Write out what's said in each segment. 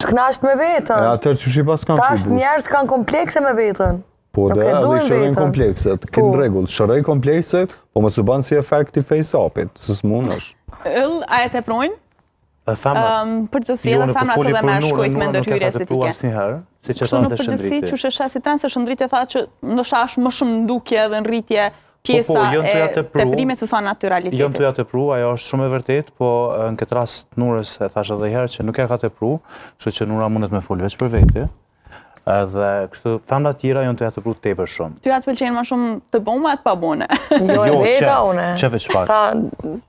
të knasht me vetën. E atër që shi pas kanë Tash njerës kanë komplekse me vetën. Po dhe edhe i shërojnë komplekset, kënë regull, shëroj komplekset, po më së banë si efekti face-upit, së s'mun është. A e teprojnë? Përgjithësi edhe femrat edhe me shkojt me ndërhyrje estetike. Kështu në përgjithësi që sheshe si trenë se shëndritje tha që ndoshta është më shumë ndukje dhe në rritje pjesa e teprimet se sa naturalitetit. Jënë të ja tepru, ajo është shumë e vërtet, po në këtë rast Nurës e thash edhe herë që nuk e ka tepru, kështu që Nura mundet me folë veç për vete. Edhe kështu femrat tjera janë të ja tepru tepër shumë. Ty ja të pëlqejnë më shumë të bëma e të pa bëne? Jo, e veta une. Që veç pak. Tha,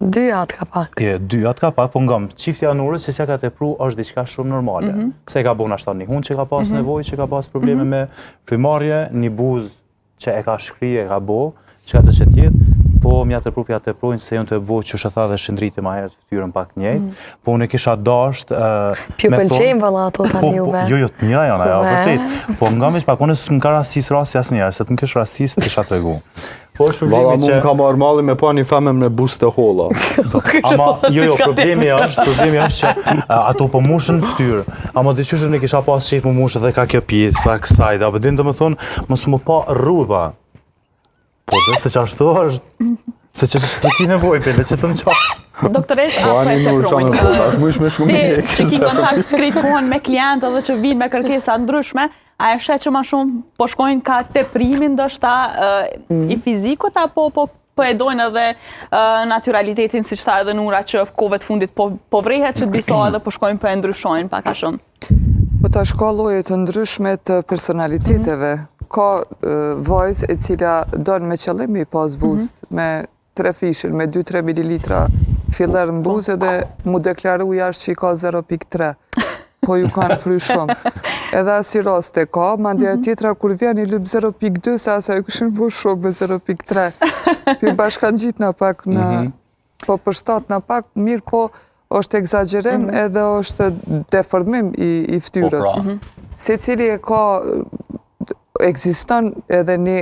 2 jatë ka pak. 2 jatë ka pak, po ngam, qiftja Nurës që s'ja ka tepru është diçka shumë normale. Kse ka bëna ashta një hunë që ka pas nevojë, që ka pas probleme me frymarrje, një buzë që e ka shkrije, e ka bo, që ka të që tjetë, po mja të prupja të projnë se jonë të bo që shëtha dhe shëndriti ma herë të ftyrën pak njejtë, po unë e kisha dasht Pju pëlqejmë vëlla ato të juve. Jo, të mira janë, ja, vërtet. Po nga mish pak, unë s'm ka rastis rasti asë njerë, se të më kish rastis të kisha të regu. Po është problemi që... Valla mu ka marrë malli me pa një femem në bus të holla. Ama, jo, problemi është që ato po mushën ftyrë. Ama dhe qyshën e kisha pas qef mu mushë dhe ka kjo pjesë, kësaj, dhe apëtin të më thonë, mos më pa rrudha. Po dhe se që ashtu është, se që të ki nevoj, pele që të më qapë. Doktoresh, apo e teprojnë? Ti që ki kontakt krejt kohën me klientë dhe që vinë me kërkesa ndryshme, a e shet që ma shumë po shkojnë ka teprimin dështa i fizikut, apo po e dojnë edhe naturalitetin si qëta edhe Nura që kove të fundit po vrehet që të biso edhe po shkojnë po e ndryshojnë paka shumë? Po ta shka lloje të ndryshme të personaliteteve. Ka vajzë e cila donë me qëllim i pas buzë, me 3 fishën, me 2-3 mililitra filler në buzë dhe mu deklaru jashtë që i ka 0.3, po ju kanë fry shumë. Edhe asi raste ka, mandja tjetra kur vjen i lyp 0.2, se asa ju këshin bu shumë me 0.3. Pi bashkan gjitë në pak në, po përshtat në pak, mirë po është egzagerim edhe është deformim i ftyrës. Se cili e ka, ekziston edhe një